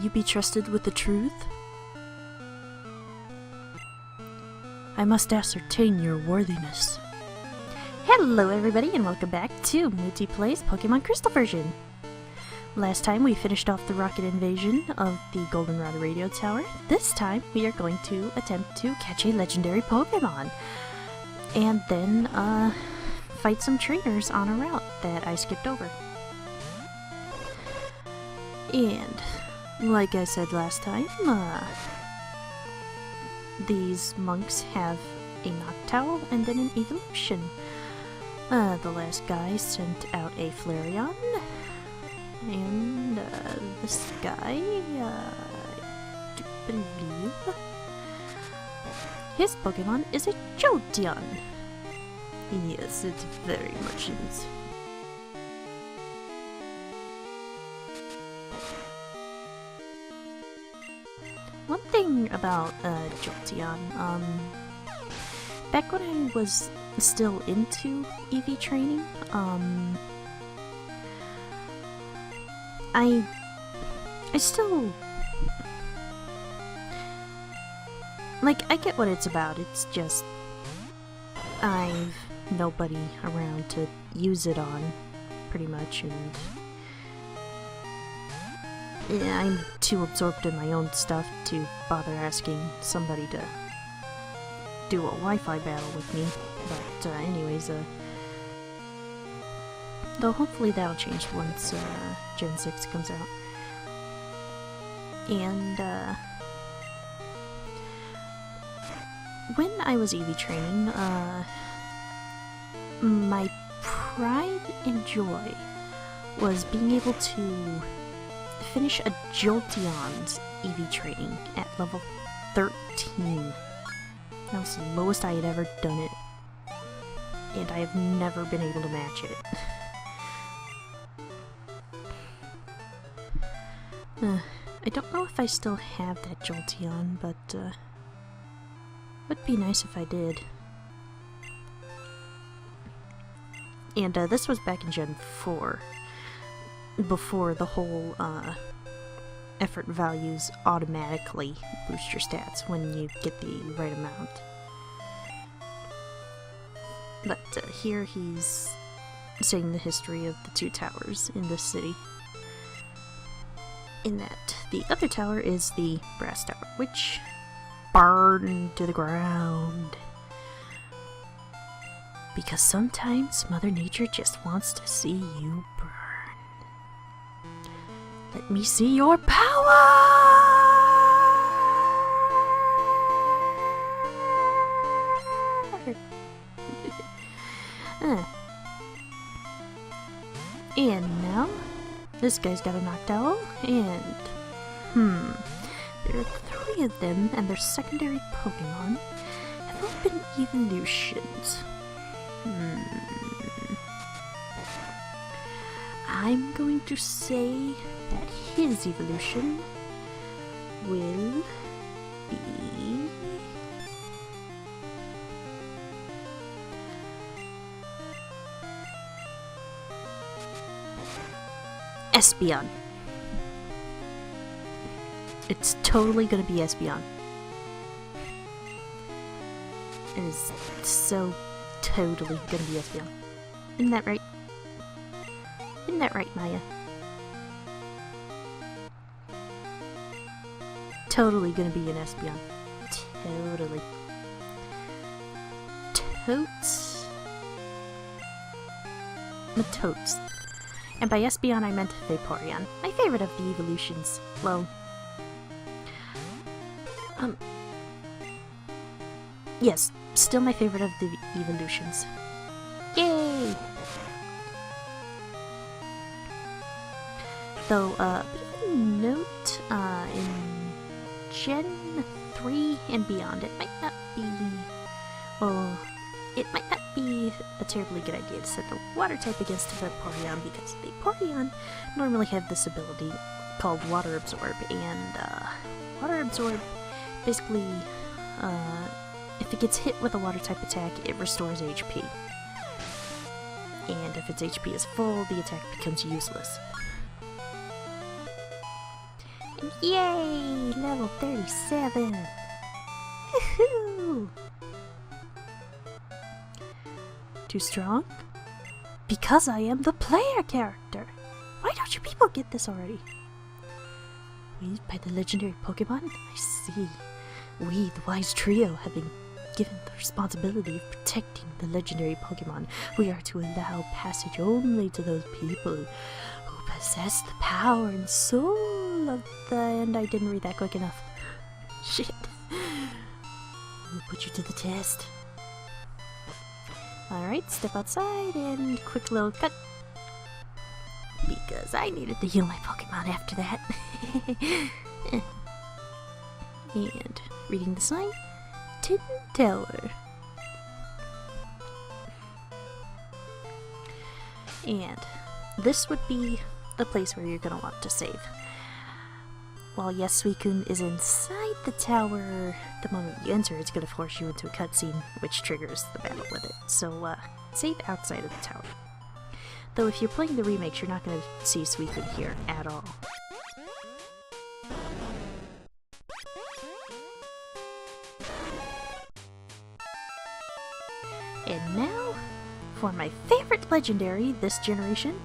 you be trusted with the truth? I must ascertain your worthiness. Hello everybody and welcome back to Mutti Plays Pokemon Crystal version. Last time we finished off the rocket invasion of the Goldenrod Radio Tower. This time we are going to attempt to catch a legendary Pokemon. And then, fight some trainers on a route that I skipped over. And, like I said last time, these monks have a Noctowl and then an evolution. The last guy sent out a Flareon, and this guy, I do believe, his Pokemon is a Jolteon. Yes, it very much is. One thing about Jolteon, back when I was still into EV training, I still, like, I get what it's about. It's just I've nobody around to use it on, pretty much, and yeah, I'm too absorbed in my own stuff to bother asking somebody to do a Wi-Fi battle with me. But anyways, though hopefully that'll change once Gen 6 comes out. And when I was EV training, my pride and joy was being able to finish a Jolteon's EV training at level 13. That was the lowest I had ever done it, and I have never been able to match it. I don't know if I still have that Jolteon, but would be nice if I did. And this was back in Gen 4, before the whole effort values automatically boost your stats when you get the right amount. But here he's saying the history of the two towers in this city. In that the other tower is the Brass Tower, which burned to the ground. Because sometimes Mother Nature just wants to see you burn. Let me see your power! And now, this guy's got a Noctowl, and there are 3 of them, and their secondary Pokemon have all been evolutions. I'm going to say that his evolution will be Espeon. It's totally gonna be Espeon. It is so totally gonna be Espeon. Isn't that right? Isn't that right, Maya? Totally gonna be an Espeon. Totally. Totes. Matotes. And by Espeon I meant Vaporeon. My favorite of the evolutions. Well, yes, still my favorite of the evolutions. Yay! Though, a bit of a note, in Gen 3 and beyond, it might not be, well, it might not be a terribly good idea to set the water type against Vaporeon, because Vaporeon normally have this ability called Water Absorb, and, Water Absorb, basically, if it gets hit with a water type attack, it restores HP. And if its HP is full, the attack becomes useless. And yay! Level 37! Woohoo! Too strong? Because I am the player character! Why don't you people get this already? Raised by the legendary Pokemon? I see. We, the Wise Trio, have been given the responsibility of protecting the legendary Pokemon. We are to allow passage only to those people who possess the power and soul of the... And I didn't read that quick enough. Shit. We'll put you to the test. Alright, step outside and quick little cut. Because I needed to heal my Pokemon after that. And reading the sign, Tin Tower. And this would be the place where you're going to want to save. While yes, Suicune is inside the tower, the moment you enter, it's going to force you into a cutscene, which triggers the battle with it. So, save outside of the tower. Though if you're playing the remakes, you're not going to see Suicune here at all. And now, for my favorite legendary this generation,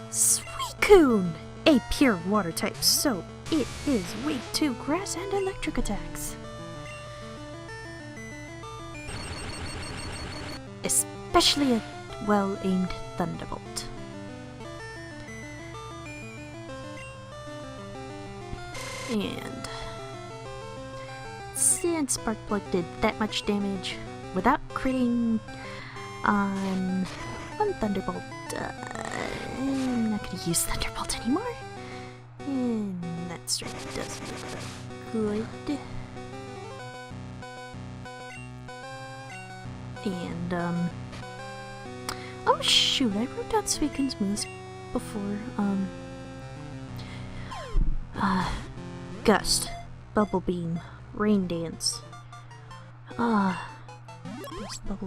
Suicune! A pure water type, so it is weak to grass and electric attacks. Especially a well-aimed Thunderbolt. And since Sparkplug did that much damage without critting on one Thunderbolt, I'm not going to use Thunderbolt anymore. And that strength doesn't look good. And, oh shoot, I wrote down Suicune's moves before, Gust, Bubble Beam, Rain Dance. Bubble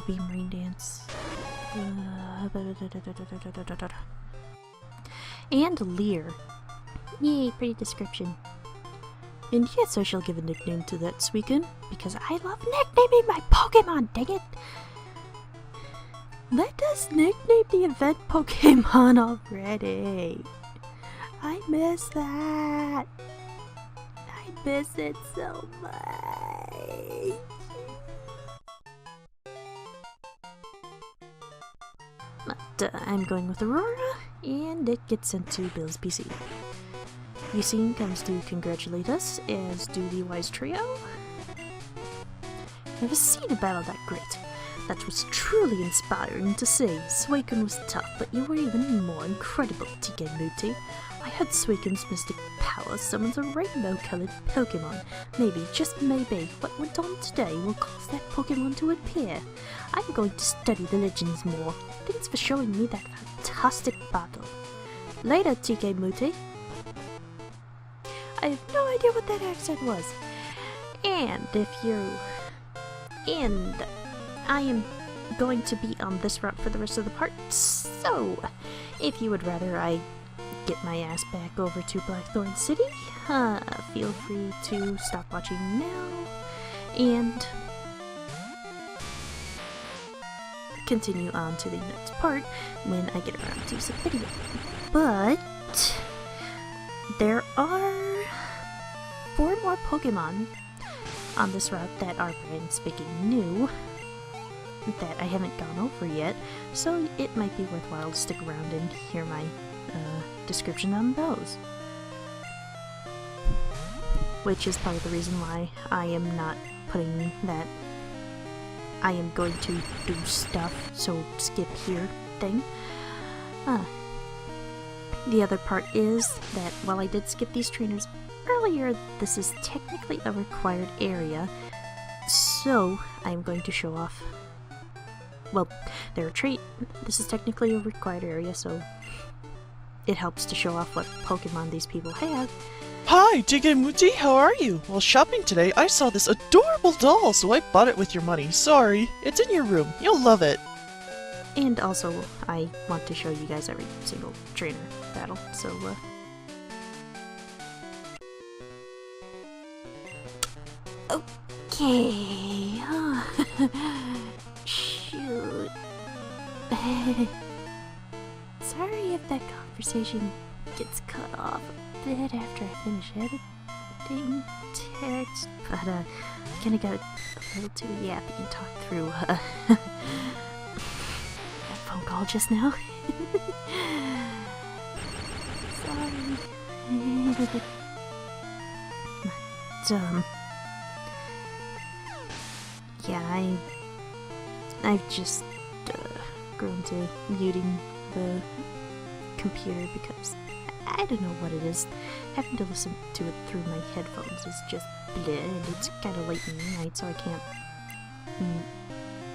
Beam, Rain Dance. And Leer. Yay, pretty description. And yes, I shall give a nickname to that Suicune, because I love nicknaming my Pokemon, dang it! Let us nickname the event Pokemon already. I miss that. I miss it so much. But I'm going with Aurora, and it gets sent to Bill's PC. Yusin comes to congratulate us, as do the Wise Trio. Never seen a battle that great. That was truly inspiring to see. Suicune was tough, but you were even more incredible, TK Mutti. I heard Suicune's mystic power summons a rainbow-colored Pokemon. Maybe, just maybe, what went on today will cause that Pokemon to appear. I'm going to study the legends more. Thanks for showing me that fantastic battle. Later, TK Mutti. I have no idea what that accent was. And if you... And I am going to be on this route for the rest of the part, so if you would rather I get my ass back over to Blackthorn City, feel free to stop watching now and continue on to the next part when I get around to some video. But there are 4 more Pokemon on this route that are brand spanking new that I haven't gone over yet, so it might be worthwhile to stick around and hear my description on those. Which is part of the reason why I am not putting that I am going to do stuff, so skip here thing. The other part is that while I did skip these trainers earlier, this is technically a required area, so I'm going to show off. Well, this is technically a required area, so it helps to show off what Pokemon these people have. Hi, TK Mutti, how are you? While shopping today, I saw this adorable doll, so I bought it with your money. Sorry, it's in your room. You'll love it. And also, I want to show you guys every single trainer battle, so Okay. Shoot. Sorry if that conversation gets cut off a bit after I finish editing text, but I kinda got a little too yappy and talked through that phone call just now. Sorry. But, yeah, I've just grown to muting the computer because I don't know what it is. Having to listen to it through my headphones is just bleh, and it's kind of late in the night, so I can't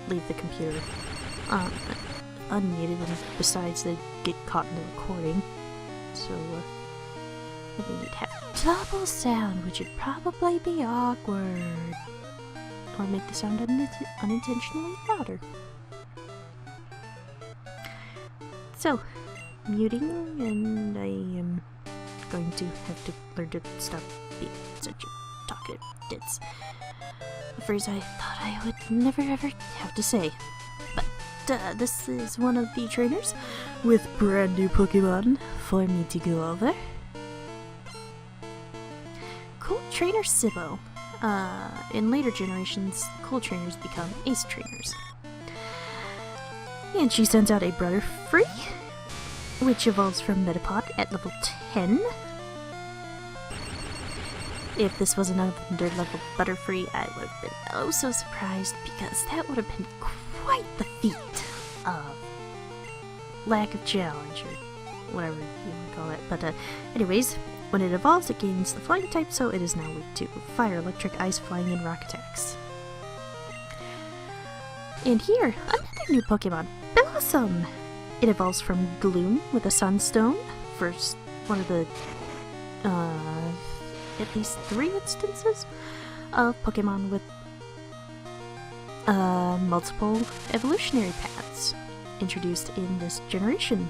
leave the computer unmuted, and besides, they get caught in the recording. So, I think you'd have double sound, which would probably be awkward. Or make the sound unintentionally louder. So, muting, and I am going to have to learn to stop being such a talkative ditz. A phrase I thought I would never ever have to say. But this is one of the trainers with brand new Pokemon for me to go over. Cool Trainer Sibbo. In later generations, cool trainers become ace trainers. And she sends out a Butterfree, which evolves from Metapod at level 10. If this was an under-level Butterfree, I would have been oh so surprised, because that would have been quite the feat of lack of challenge, or whatever you want to call it. But anyways, when it evolves, it gains the flying type, so it is now weak to fire, electric, ice, flying, and rock attacks. And here, another new Pokemon, Blossom! It evolves from Gloom with a Sunstone, first one of the, at least 3 instances of Pokemon with, multiple evolutionary paths introduced in this generation.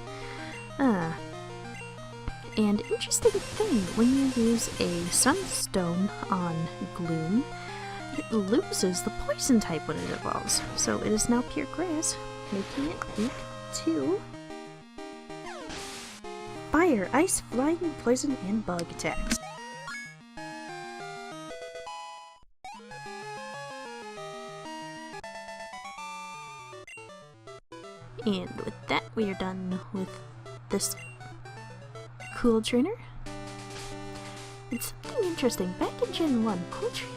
And interesting thing, when you use a Sunstone on Gloom, it loses the poison type when it evolves, so it is now pure grass, making it weak to fire, ice, flying, poison, and bug attacks. And with that, we are done with this cool trainer. It's something interesting. Back in Gen 1, cool trainer,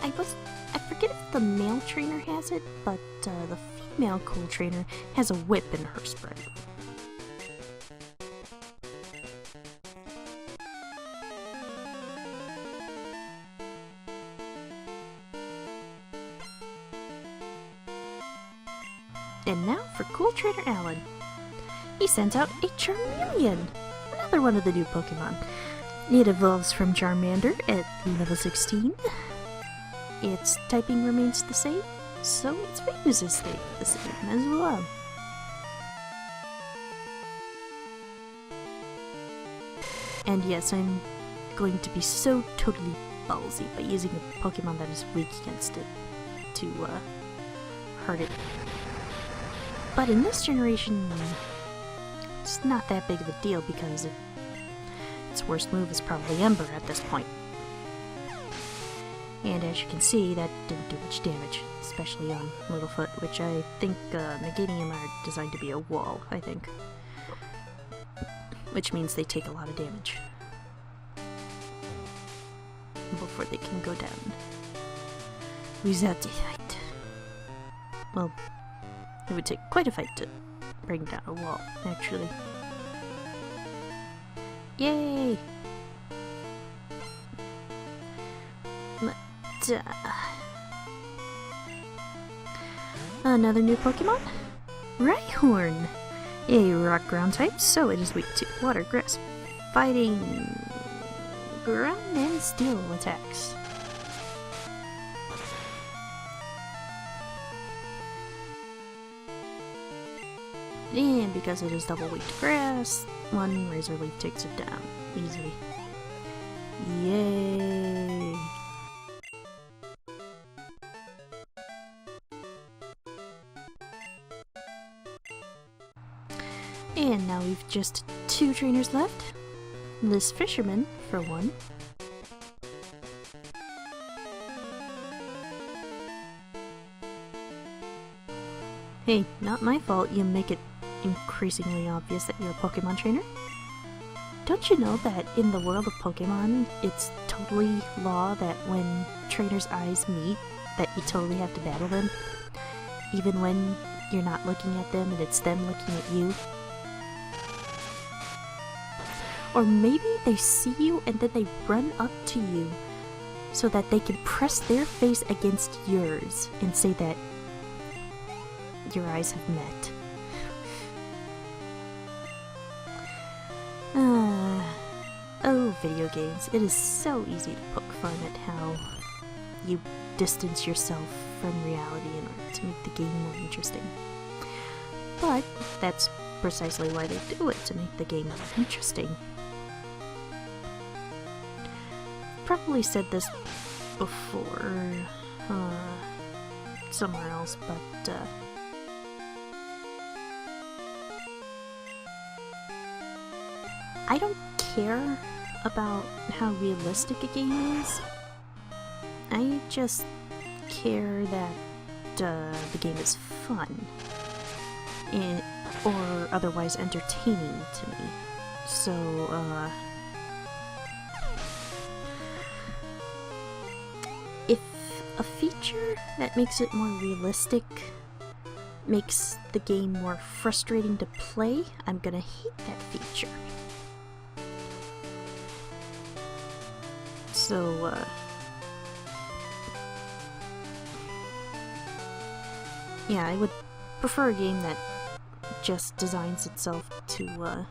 I forget if the male trainer has it, but the female cool trainer has a whip in her sprite. And now for Cool Trainer Alan. He sends out a Charmeleon, another one of the new Pokemon. It evolves from Charmander at level 16. Its typing remains the same, so its weaknesses stay the same as well. And yes, I'm going to be so totally ballsy by using a Pokemon that is weak against it to hurt it. But in this generation, it's not that big of a deal because its worst move is probably Ember at this point. And as you can see, that didn't do much damage, especially on Littlefoot, which I think negating him are designed to be a wall, I think. Which means they take a lot of damage before they can go down without a fight. Well, it would take quite a fight to bring down a wall, actually. Yay! But, another new Pokemon? Rhyhorn! A rock ground type, so it is weak to water, grass, fighting, ground, and steel attacks. And because it is double weak to grass, one Razor Leaf takes it down easily. Yay! And now we've just 2 trainers left. This fisherman, for one. Hey, not my fault you make it increasingly obvious that you're a Pokemon trainer. Don't you know that in the world of Pokemon, it's totally law that when trainers' eyes meet, that you totally have to battle them? Even when you're not looking at them and it's them looking at you? Or maybe they see you and then they run up to you so that they can press their face against yours and say that your eyes have met. Oh, video games. It is so easy to poke fun at how you distance yourself from reality in order to make the game more interesting. But that's precisely why they do it, to make the game more interesting. Probably said this before, somewhere else, but, I don't care about how realistic a game is. I just care that the game is fun or otherwise entertaining to me. So, if a feature that makes it more realistic makes the game more frustrating to play, I'm gonna hate that feature. So, yeah, I would prefer a game that just designs itself to,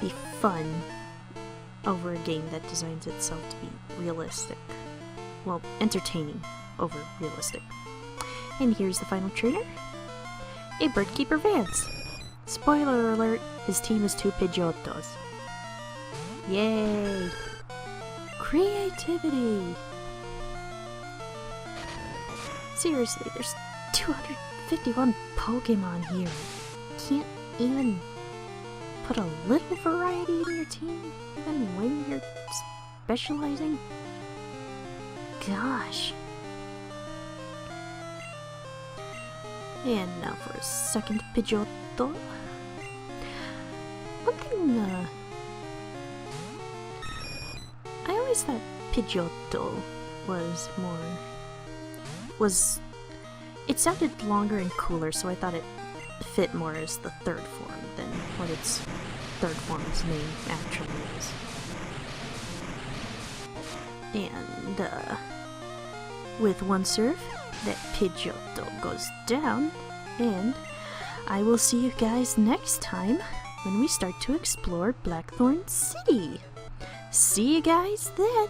be fun over a game that designs itself to be realistic. Well, entertaining over realistic. And here's the final trainer. A Birdkeeper Vance. Spoiler alert, his team is 2 Pidgeotos. Yay! Creativity! Seriously, there's 251 Pokemon here. Can't even put a little variety in your team, even when you're specializing? Gosh. And now for a second Pidgeotto. One thing, I always thought Pidgeotto it sounded longer and cooler, so I thought it fit more as the 3rd form than what its 3rd form's name actually is. And, with one serve, that Pidgeotto goes down, and I will see you guys next time when we start to explore Blackthorn City. See you guys then!